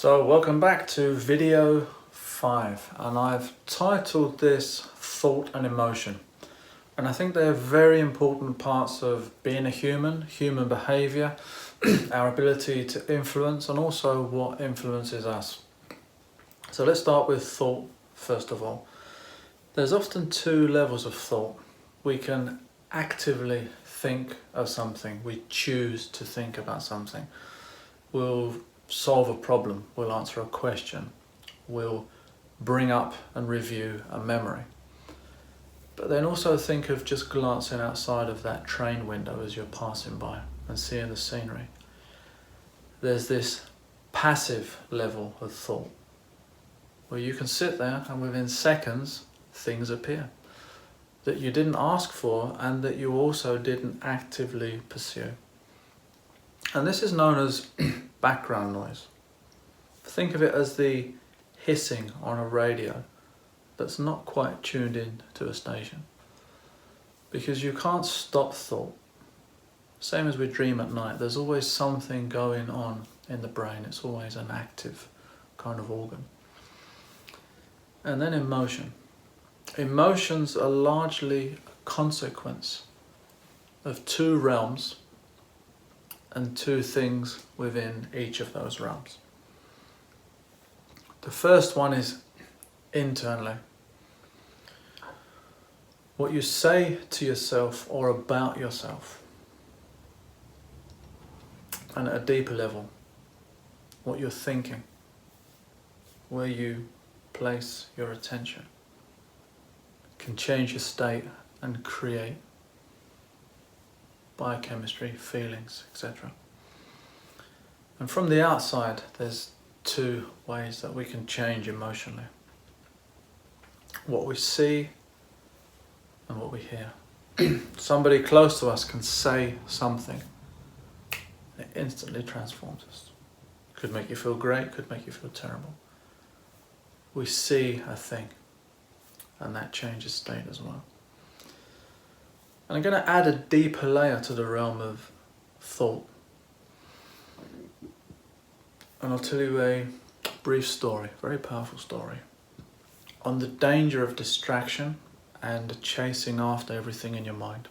So welcome back to video 5, and I've titled this Thought and Emotion. And I think they're very important parts of being a human behaviour, our ability to influence, and also what influences us. So let's start with thought first of all. There's often two levels of thought. We can actively think of something, we choose to think about something. We'll solve a problem, we'll answer a question, we'll bring up and review a memory. But then also think of just glancing outside of that train window as you're passing by and seeing the scenery. There's this passive level of thought where you can sit there and within seconds things appear that you didn't ask for and that you also didn't actively pursue. And this is known as background noise. Think of it as the hissing on a radio that's not quite tuned in to a station. Because you can't stop thought. Same as we dream at night, there's always something going on in the brain. It's always an active kind of organ. And then emotion. Emotions are largely a consequence of two realms and two things within each of those realms. The first one is internally. What you say to yourself or about yourself. And at a deeper level, what you're thinking, where you place your attention, can change your state and create biochemistry, feelings, etc. And from the outside, there's two ways that we can change emotionally. What we see and what we hear. Somebody close to us can say something. It instantly transforms us. Could make you feel great, could make you feel terrible. We see a thing and that changes state as well. And I'm going to add a deeper layer to the realm of thought. And I'll tell you a brief story, very powerful story, on the danger of distraction and chasing after everything in your mind.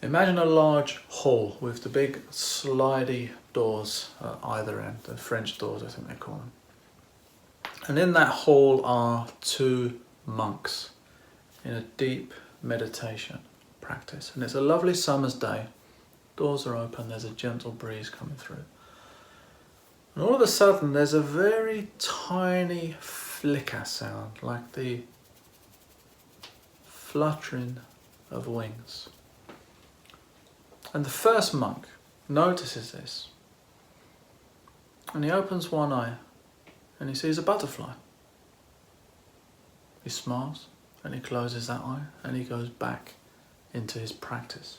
Imagine a large hall with the big slidey doors at either end, the French doors I think they call them. And in that hall are two monks in a deep meditation practice. And it's a lovely summer's day. Doors are open, there's a gentle breeze coming through. And all of a sudden there's a very tiny flicker sound, like the fluttering of wings. And the first monk notices this. And he opens one eye and he sees a butterfly. He smiles and he closes that eye and he goes back into his practice.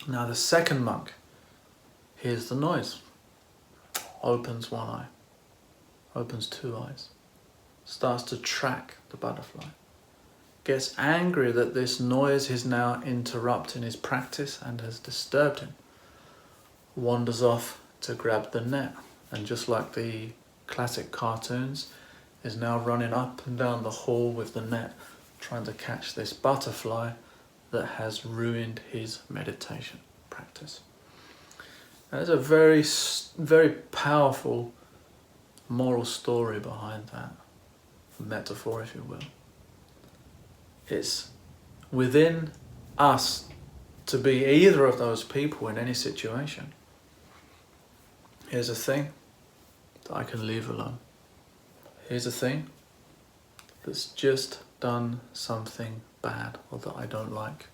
Now the second monk hears the noise, opens one eye, opens two eyes, starts to track the butterfly, gets angry that this noise is now interrupting his practice and has disturbed him, wanders off to grab the net, and just like the classic cartoons, is now running up and down the hall with the net, trying to catch this butterfly that has ruined his meditation practice. There's a very, very powerful moral story behind that, a metaphor if you will. It's within us to be either of those people in any situation. Here's a thing that I can leave alone. Here's a thing that's just done something bad or that I don't like.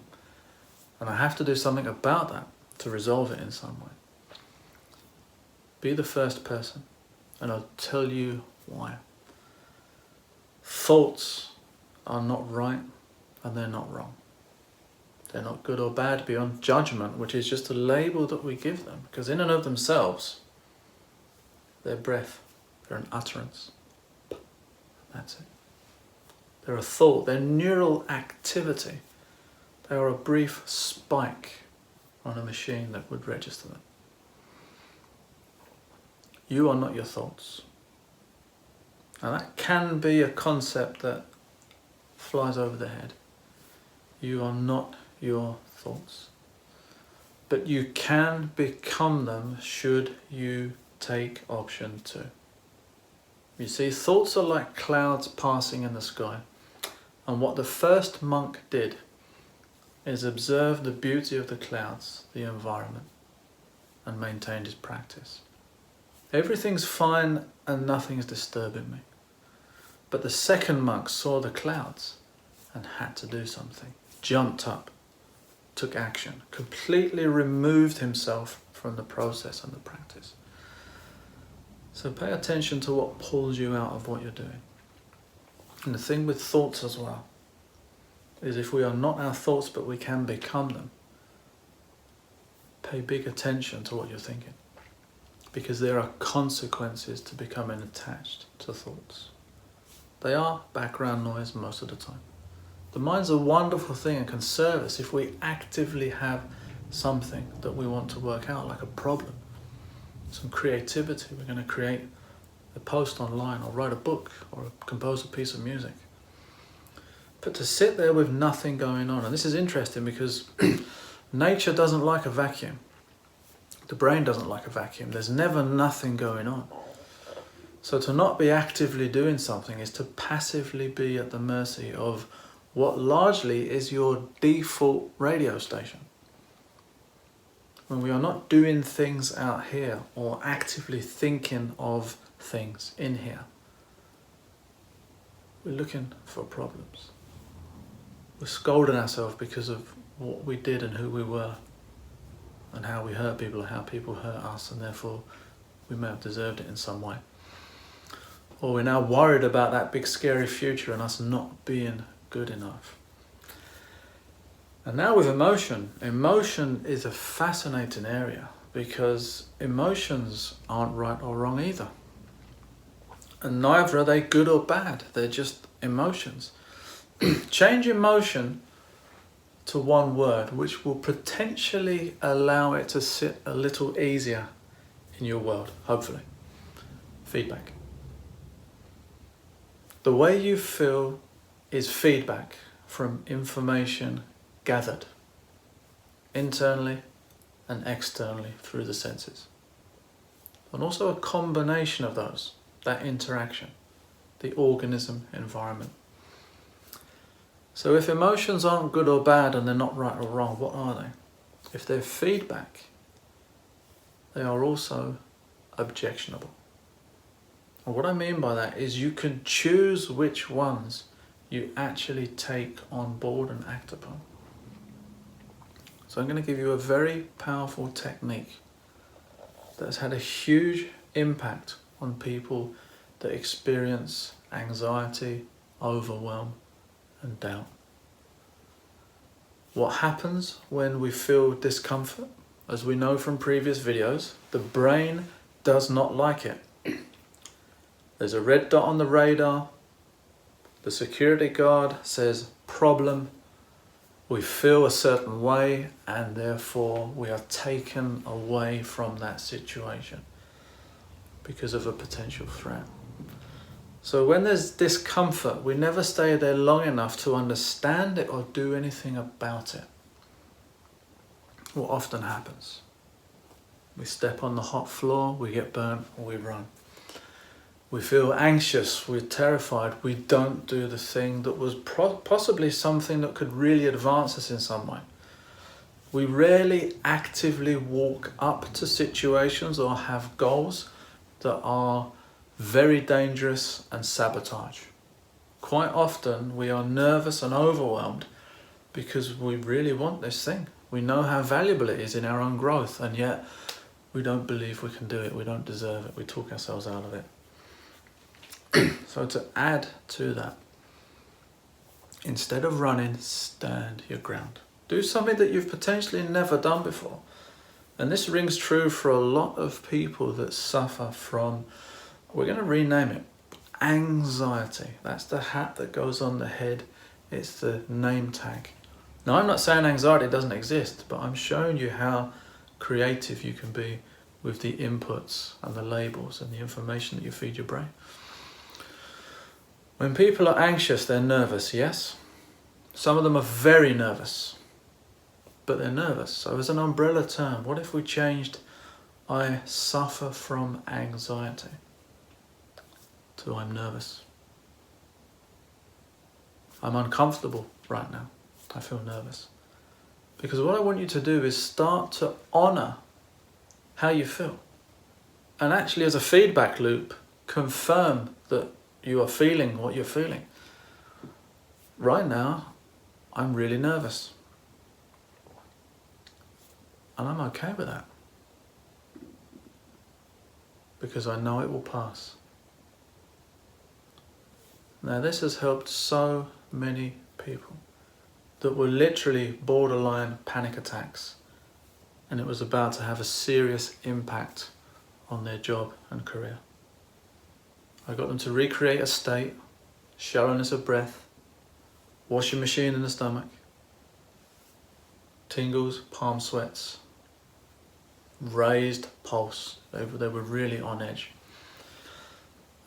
And I have to do something about that to resolve it in some way. Be the first person and I'll tell you why. Thoughts are not right and they're not wrong. They're not good or bad beyond judgment, which is just a label that we give them. Because in and of themselves, they're breath, they're an utterance. That's it. They're a thought, they're neural activity. They are a brief spike on a machine that would register them. You are not your thoughts. And that can be a concept that flies over the head. You are not your thoughts. But you can become them should you take option 2. You see, thoughts are like clouds passing in the sky. And what the first monk did is observe the beauty of the clouds, the environment, and maintained his practice. Everything's fine and nothing's disturbing me. But the second monk saw the clouds and had to do something. Jumped up, took action, completely removed himself from the process and the practice. So pay attention to what pulls you out of what you're doing. And the thing with thoughts as well is if we are not our thoughts but we can become them, pay big attention to what you're thinking, because there are consequences to becoming attached to thoughts. They are background noise most of the time. The mind's a wonderful thing and can serve us if we actively have something that we want to work out, like a problem, some creativity. We're going to create a post online or write a book or compose a piece of music. But to sit there with nothing going on, and this is interesting because nature doesn't like a vacuum. The brain doesn't like a vacuum. There's never nothing going on. So to not be actively doing something is to passively be at the mercy of what largely is your default radio station. When we are not doing things out here or actively thinking of things in here, we're looking for problems. We're scolding ourselves because of what we did and who we were and how we hurt people and how people hurt us, and therefore we may have deserved it in some way. Or we're now worried about that big scary future and us not being good enough. And now with emotion is a fascinating area because emotions aren't right or wrong either. And neither are they good or bad, they're just emotions. Change emotion to one word, which will potentially allow it to sit a little easier in your world, hopefully. Feedback. The way you feel is feedback from information gathered internally and externally through the senses. And also a combination of those, that interaction, the organism environment. So if emotions aren't good or bad and they're not right or wrong, what are they? If they're feedback, they are also objectionable. And what I mean by that is you can choose which ones you actually take on board and act upon. So I'm going to give you a very powerful technique that's had a huge impact on people that experience anxiety, overwhelm, and doubt. What happens when we feel discomfort? As we know from previous videos, the brain does not like it. There's a red dot on the radar. The security guard says problem. We feel a certain way and therefore we are taken away from that situation because of a potential threat. So when there's discomfort, we never stay there long enough to understand it or do anything about it. What often happens? We step on the hot floor, we get burnt, or we run. We feel anxious, we're terrified, we don't do the thing that was possibly something that could really advance us in some way. We rarely actively walk up to situations or have goals that are very dangerous and sabotage. Quite often we are nervous and overwhelmed because we really want this thing. We know how valuable it is in our own growth, and yet we don't believe we can do it, we don't deserve it, we talk ourselves out of it. So to add to that, instead of running, stand your ground. Do something that you've potentially never done before. And this rings true for a lot of people that suffer from, we're going to rename it, anxiety. That's the hat that goes on the head. It's the name tag. Now, I'm not saying anxiety doesn't exist, but I'm showing you how creative you can be with the inputs and the labels and the information that you feed your brain. When people are anxious, they're nervous, yes? Some of them are very nervous, but they're nervous. So as an umbrella term, what if we changed I suffer from anxiety to I'm nervous? I'm uncomfortable right now. I feel nervous. Because what I want you to do is start to honour how you feel. And actually, as a feedback loop, confirm that you are feeling what you're feeling. Right now, I'm really nervous. And I'm okay with that. Because I know it will pass. Now, this has helped so many people that were literally borderline panic attacks, and it was about to have a serious impact on their job and career. I got them to recreate a state, shallowness of breath, washing machine in the stomach, tingles, palm sweats, raised pulse. They were really on edge.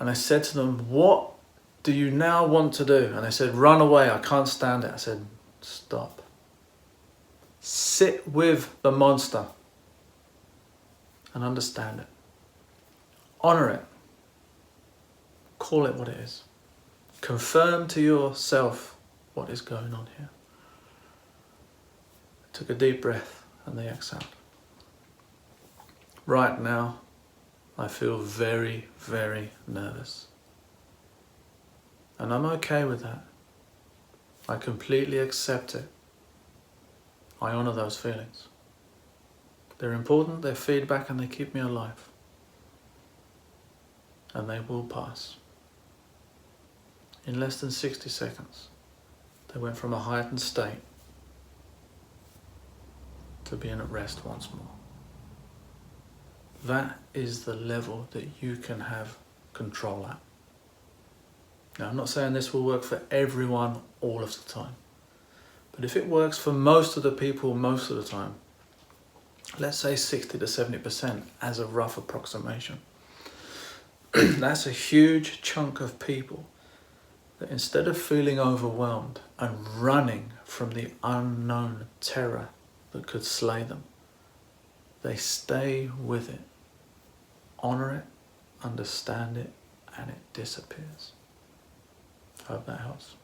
And I said to them, what do you now want to do? And they said, run away, I can't stand it. I said, stop. Sit with the monster and understand it. Honor it. Call it what it is. Confirm to yourself what is going on here. I took a deep breath and they exhaled. Right now, I feel very, very nervous. And I'm okay with that. I completely accept it. I honour those feelings. They're important, they're feedback, and they keep me alive. And they will pass. In less than 60 seconds, they went from a heightened state to being at rest once more. That is the level that you can have control at. Now, I'm not saying this will work for everyone all of the time, but if it works for most of the people most of the time, let's say 60 to 70% as a rough approximation, that's a huge chunk of people that instead of feeling overwhelmed and running from the unknown terror that could slay them, they stay with it, honour it, understand it, and it disappears. I hope that helps.